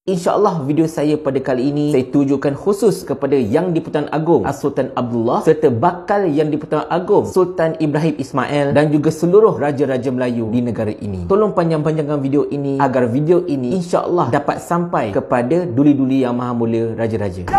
InsyaAllah video saya pada kali ini saya tujukan khusus kepada Yang di-Pertuan Agong Sultan Abdullah serta bakal Yang di-Pertuan Agong Sultan Ibrahim Ismail dan juga seluruh Raja-Raja Melayu di negara ini. Tolong panjang-panjangkan video ini agar video ini insyaAllah dapat sampai kepada duli-duli yang maha mulia Raja-Raja.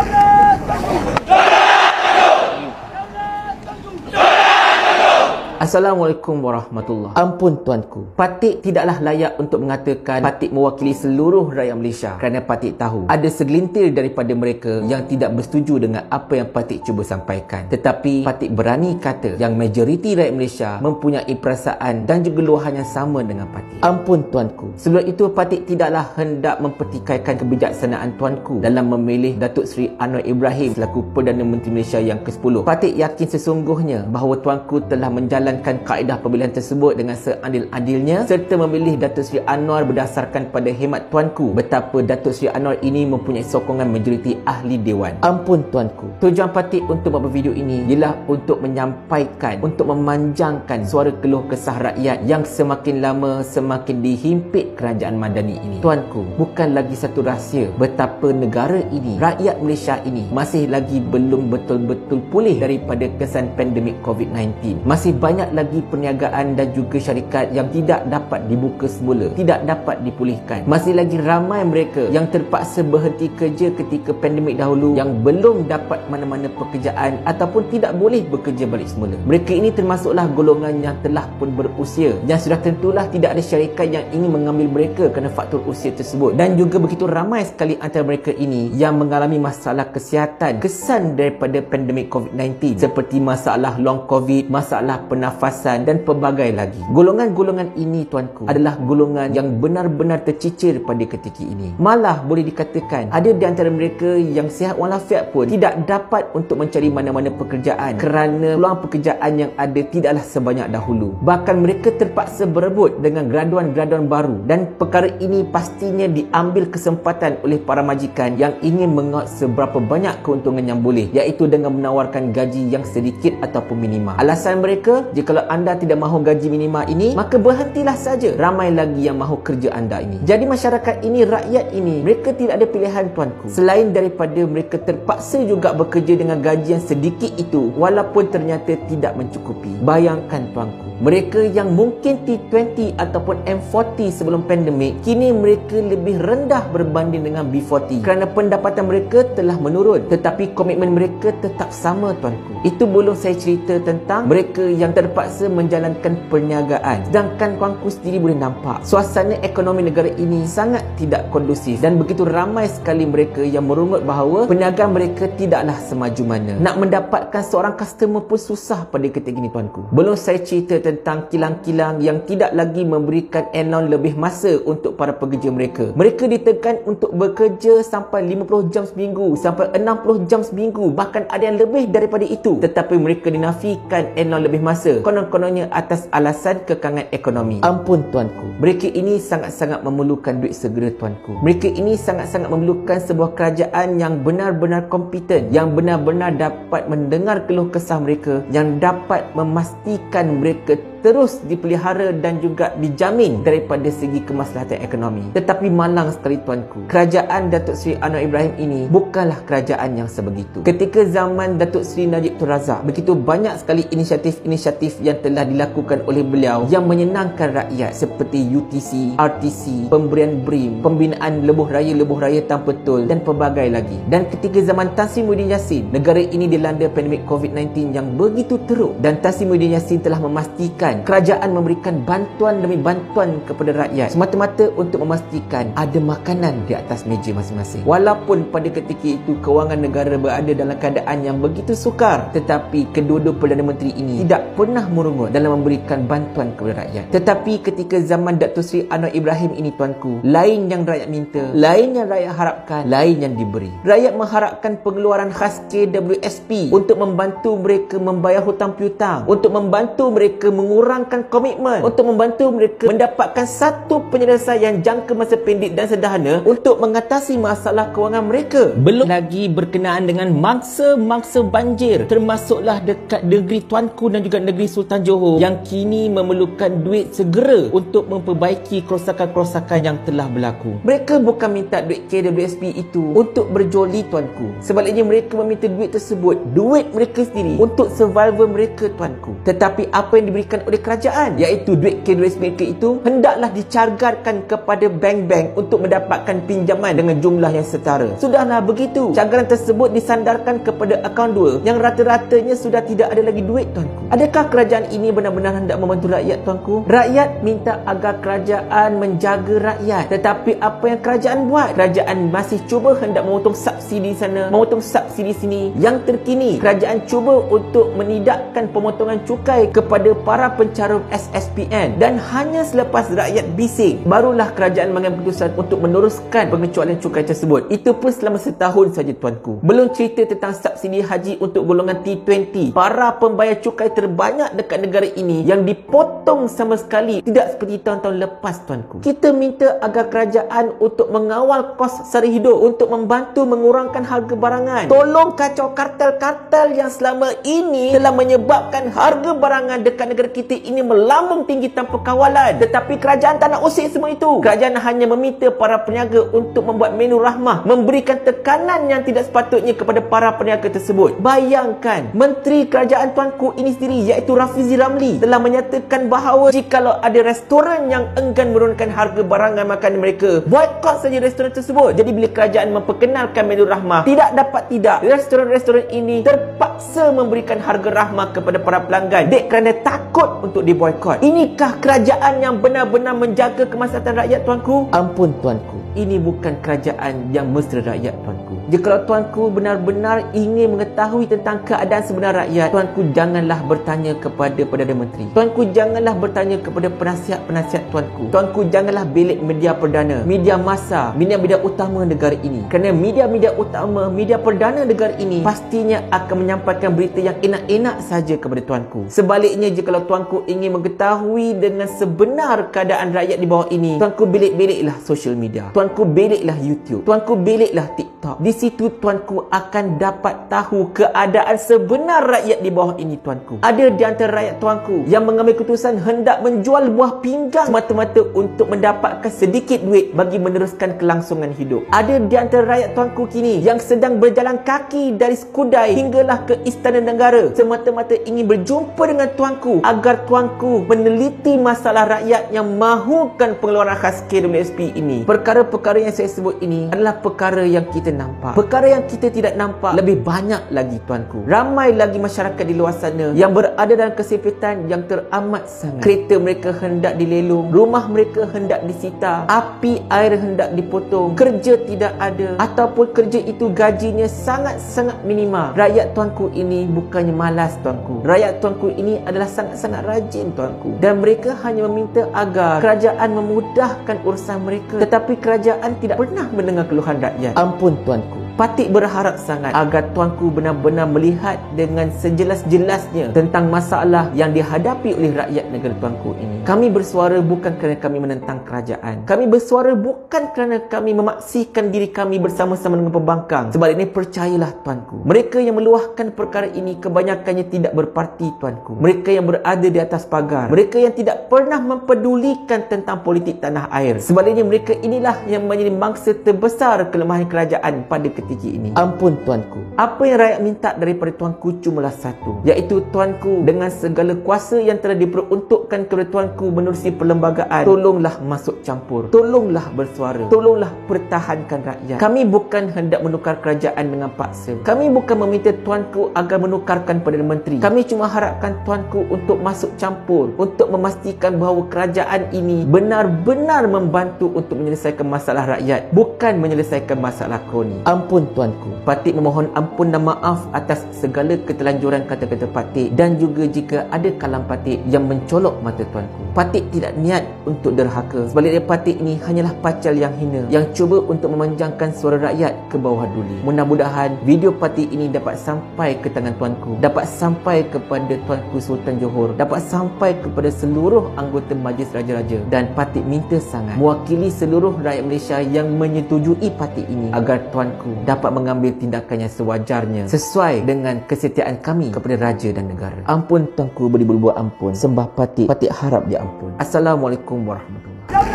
Assalamualaikum warahmatullahi. Ampun tuanku, Patik tidaklah layak untuk mengatakan Patik mewakili seluruh rakyat Malaysia, kerana Patik tahu ada segelintir daripada mereka yang tidak bersetuju dengan apa yang Patik cuba sampaikan. Tetapi Patik berani kata yang majoriti rakyat Malaysia mempunyai perasaan dan juga luahan yang sama dengan Patik. Ampun tuanku, sebelum itu Patik tidaklah hendak mempertikaikan kebijaksanaan tuanku dalam memilih Datuk Seri Anwar Ibrahim selaku Perdana Menteri Malaysia yang ke-10. Patik yakin sesungguhnya bahawa tuanku telah menjalankan kaedah pemilihan tersebut dengan seadil-adilnya serta memilih Datuk Seri Anwar berdasarkan pada hemat tuanku betapa Datuk Seri Anwar ini mempunyai sokongan majoriti ahli dewan. Ampun tuanku, tujuan Patik untuk membuat video ini ialah untuk menyampaikan, untuk memanjangkan suara keluh kesah rakyat yang semakin lama semakin dihimpit kerajaan Madani ini. Tuanku, bukan lagi satu rahsia betapa negara ini, rakyat Malaysia ini masih lagi belum betul-betul pulih daripada kesan pandemik COVID-19. Masih banyak lagi perniagaan dan juga syarikat yang tidak dapat dibuka semula, tidak dapat dipulihkan. Masih lagi ramai mereka yang terpaksa berhenti kerja ketika pandemik dahulu yang belum dapat mana-mana pekerjaan ataupun tidak boleh bekerja balik semula. Mereka ini termasuklah golongan yang telah pun berusia, yang sudah tentulah tidak ada syarikat yang ingin mengambil mereka kerana faktor usia tersebut. Dan juga begitu ramai sekali antara mereka ini yang mengalami masalah kesihatan kesan daripada pandemik COVID-19 seperti masalah long COVID, masalah pernafasan dan pelbagai lagi. Golongan-golongan ini tuanku adalah golongan yang benar-benar tercicir pada ketika ini. Malah boleh dikatakan ada di antara mereka yang sihat walafiat pun tidak dapat untuk mencari mana-mana pekerjaan kerana peluang pekerjaan yang ada tidaklah sebanyak dahulu. Bahkan mereka terpaksa berebut dengan graduan-graduan baru dan perkara ini pastinya diambil kesempatan oleh para majikan yang ingin mengaut seberapa banyak keuntungan yang boleh, iaitu dengan menawarkan gaji yang sedikit ataupun minima. Alasan mereka, jikalau anda tidak mahu gaji minima ini, maka berhentilah saja. Ramai lagi yang mahu kerja anda ini. Jadi masyarakat ini, rakyat ini, mereka tidak ada pilihan tuanku, selain daripada mereka terpaksa juga bekerja dengan gaji yang sedikit itu walaupun ternyata tidak mencukupi. Bayangkan tuanku, mereka yang mungkin T20 ataupun M40 sebelum pandemik, kini mereka lebih rendah berbanding dengan B40 kerana pendapatan mereka telah menurun, tetapi komitmen mereka tetap sama tuanku. Itu belum saya cerita tentang mereka yang terpaksa menjalankan perniagaan. Sedangkan tuanku sendiri boleh nampak suasana ekonomi negara ini sangat tidak kondusif dan begitu ramai sekali mereka yang merungut bahawa perniagaan mereka tidaklah semaju mana. Nak mendapatkan seorang customer pun susah pada ketika ini tuanku. Belum saya cerita tentang kilang-kilang yang tidak lagi memberikan allowance lebih masa untuk para pekerja mereka. Mereka ditekan untuk bekerja sampai 50 jam seminggu, sampai 60 jam seminggu, bahkan ada yang lebih daripada itu. Tetapi mereka dinafikan allowance lebih masa, konon-kononnya atas alasan kekangan ekonomi. Ampun tuanku, mereka ini sangat-sangat memerlukan duit segera tuanku. Mereka ini sangat-sangat memerlukan sebuah kerajaan yang benar-benar kompeten, yang benar-benar dapat mendengar keluh kesah mereka, yang dapat memastikan mereka terus dipelihara dan juga dijamin daripada segi kemaslahatan ekonomi. Tetapi malang sekali tuanku, kerajaan Datuk Seri Anwar Ibrahim ini bukanlah kerajaan yang sebegitu. Ketika zaman Datuk Seri Najib Tun Razak, begitu banyak sekali inisiatif-inisiatif yang telah dilakukan oleh beliau yang menyenangkan rakyat seperti UTC, RTC, pemberian BRIM, pembinaan lebuh raya tanpa tol dan pelbagai lagi. Dan ketika zaman Tan Sri Muhyiddin Yassin, negara ini dilanda pandemik COVID-19 yang begitu teruk dan Tan Sri Muhyiddin Yassin telah memastikan kerajaan memberikan bantuan demi bantuan kepada rakyat semata-mata untuk memastikan ada makanan di atas meja masing-masing. Walaupun pada ketika itu kewangan negara berada dalam keadaan yang begitu sukar, tetapi kedua-dua Perdana Menteri ini tidak pernah merungut dalam memberikan bantuan kepada rakyat. Tetapi ketika zaman Datuk Seri Anwar Ibrahim ini tuanku, lain yang rakyat minta, lain yang rakyat harapkan, lain yang diberi. Rakyat mengharapkan pengeluaran khas KWSP untuk membantu mereka membayar hutang piutang, untuk membantu mereka mengurangkan komitmen untuk membantu mereka mendapatkan satu penyelesaian jangka masa pendek dan sederhana untuk mengatasi masalah kewangan mereka. Belum lagi berkenaan dengan mangsa-mangsa banjir, termasuklah dekat negeri Tuanku dan juga negeri Sultan Johor yang kini memerlukan duit segera untuk memperbaiki kerosakan-kerosakan yang telah berlaku. Mereka bukan minta duit KWSP itu untuk berjoli, Tuanku. Sebaliknya mereka meminta duit tersebut, duit mereka sendiri, untuk survival mereka, Tuanku. Tetapi apa yang diberikan oleh kerajaan, iaitu duit KWSP mereka itu, hendaklah dicargarkan kepada bank-bank untuk mendapatkan pinjaman dengan jumlah yang setara. Sudahlah begitu, cagaran tersebut disandarkan kepada akaun 2 yang rata-ratanya sudah tidak ada lagi duit, Tuanku. Adakah kerajaan ini benar-benar hendak membantu rakyat, Tuanku? Rakyat minta agar kerajaan menjaga rakyat, tetapi apa yang kerajaan buat? Kerajaan masih cuba hendak memotong subsidi sana, memotong subsidi sini. Yang terkini, kerajaan cuba untuk menidakkan pemotongan cukai kepada para pencarum SSPN, dan hanya selepas rakyat bising barulah kerajaan mengambil keputusan untuk meneruskan pengecualian cukai tersebut. Itu pun selama setahun saja, Tuanku. Belum cerita tentang subsidi haji untuk golongan T20, para pembayar cukai terbanyak dekat negara ini yang dipotong sama sekali, tidak seperti tahun-tahun lepas, Tuanku. Kita minta agar kerajaan untuk mengawal kos sara hidup, untuk membantu mengurangkan harga barangan. Tolong kacau kartel-kartel yang selama ini telah menyebabkan harga barangan dekat negara kita ini melambung tinggi tanpa kawalan. Tetapi kerajaan tak nak usik semua itu. Kerajaan hanya meminta para peniaga untuk membuat menu rahmah, memberikan tekanan yang tidak sepatutnya kepada para peniaga tersebut. Bayangkan, Menteri Kerajaan, Tuanku, ini sendiri, iaitu Rafizi Ramli, telah menyatakan bahawa jikalau ada restoran yang enggan menurunkan harga barangan makanan mereka, boykot saja restoran tersebut. Jadi bila kerajaan memperkenalkan menu rahmah, tidak dapat tidak, restoran-restoran ini terpaksa memberikan harga rahmah kepada para pelanggan dek kerana takut untuk diboykot. Inikah kerajaan yang benar-benar menjaga kemaslahatan rakyat, Tuanku? Ampun, Tuanku, ini bukan kerajaan yang mesra rakyat, Tuanku. Jikalau Tuanku benar-benar ingin mengetahui tentang keadaan sebenar rakyat, Tuanku janganlah bertanya kepada Perdana Menteri. Tuanku janganlah bertanya kepada penasihat-penasihat Tuanku. Tuanku janganlah belik media perdana, media massa, media-media utama negara ini. Kerana media-media utama, media perdana negara ini pastinya akan menyampaikan berita yang enak-enak saja kepada Tuanku. Sebaliknya, jikalau Tuanku ingin mengetahui dengan sebenar keadaan rakyat di bawah ini, Tuanku belik-beliklah social media. Tuanku beliklah YouTube. Tuanku beliklah TikTok. Di situ Tuanku akan dapat tahu keadaan sebenar rakyat di bawah ini, Tuanku. Ada di antara rakyat, Tuanku, yang mengambil keputusan hendak menjual buah pinggang semata-mata untuk mendapatkan sedikit duit bagi meneruskan kelangsungan hidup. Ada di antara rakyat, Tuanku, kini yang sedang berjalan kaki dari Skudai hinggalah ke Istana Negara semata-mata ingin berjumpa dengan Tuanku agar Tuanku meneliti masalah rakyat yang mahukan pengeluaran khas KWSP ini. Perkara-perkara yang saya sebut ini adalah perkara yang kita nampak. Perkara yang kita tidak nampak lebih banyak lagi, Tuanku. Ramai lagi masyarakat di luar sana yang berada dalam kesempitan yang teramat sangat. Kereta mereka hendak dilelong, rumah mereka hendak disita, api air hendak dipotong, kerja tidak ada, ataupun kerja itu gajinya sangat-sangat minima. Rakyat, Tuanku, ini bukannya malas, Tuanku. Rakyat, Tuanku, ini adalah sangat-sangat rajin, Tuanku. Dan mereka hanya meminta agar kerajaan memudahkan urusan mereka. Tetapi kerajaan tidak pernah mendengar keluhan rakyat. Ampun, Tuanku. Patik berharap sangat agar Tuanku benar-benar melihat dengan sejelas-jelasnya tentang masalah yang dihadapi oleh rakyat negara Tuanku ini. Kami bersuara bukan kerana kami menentang kerajaan. Kami bersuara bukan kerana kami memaksikan diri kami bersama-sama dengan pembangkang. Sebaliknya, percayalah, Tuanku, mereka yang meluahkan perkara ini kebanyakannya tidak berparti, Tuanku. Mereka yang berada di atas pagar, mereka yang tidak pernah mempedulikan tentang politik tanah air. Sebaliknya, mereka inilah yang menjadi mangsa terbesar kelemahan kerajaan pada ketika ini. Ampun, Tuanku, apa yang rakyat minta daripada Tuanku cumalah satu, iaitu Tuanku dengan segala kuasa yang telah diperuntukkan kepada Tuanku menerusi perlembagaan, tolonglah masuk campur, tolonglah bersuara, tolonglah pertahankan rakyat. Kami bukan hendak menukar kerajaan dengan paksa. Kami bukan meminta Tuanku agar menukarkan Perdana Menteri. Kami cuma harapkan Tuanku untuk masuk campur, untuk memastikan bahawa kerajaan ini benar-benar membantu untuk menyelesaikan masalah rakyat, bukan menyelesaikan masalah kroni. Ampun, Ampun tuanku. Patik memohon ampun dan maaf atas segala ketelanjuran kata-kata Patik dan juga jika ada kalam Patik yang mencolok mata tuanku. Patik tidak niat untuk derhaka. Sebaliknya Patik ini hanyalah pacal yang hina yang cuba untuk memanjangkan suara rakyat ke bawah duli. Mudah-mudahan video Patik ini dapat sampai ke tangan tuanku, dapat sampai kepada Tuanku Sultan Johor, dapat sampai kepada seluruh anggota Majlis Raja-Raja, dan Patik minta sangat mewakili seluruh rakyat Malaysia yang menyetujui Patik ini agar tuanku dapat mengambil tindakan yang sewajarnya sesuai dengan kesetiaan kami kepada raja dan negara. Ampun tuanku beri berbuat ampun. Sembah Patik. Patik harap dia ampun. Assalamualaikum warahmatullahi wabarakatuh.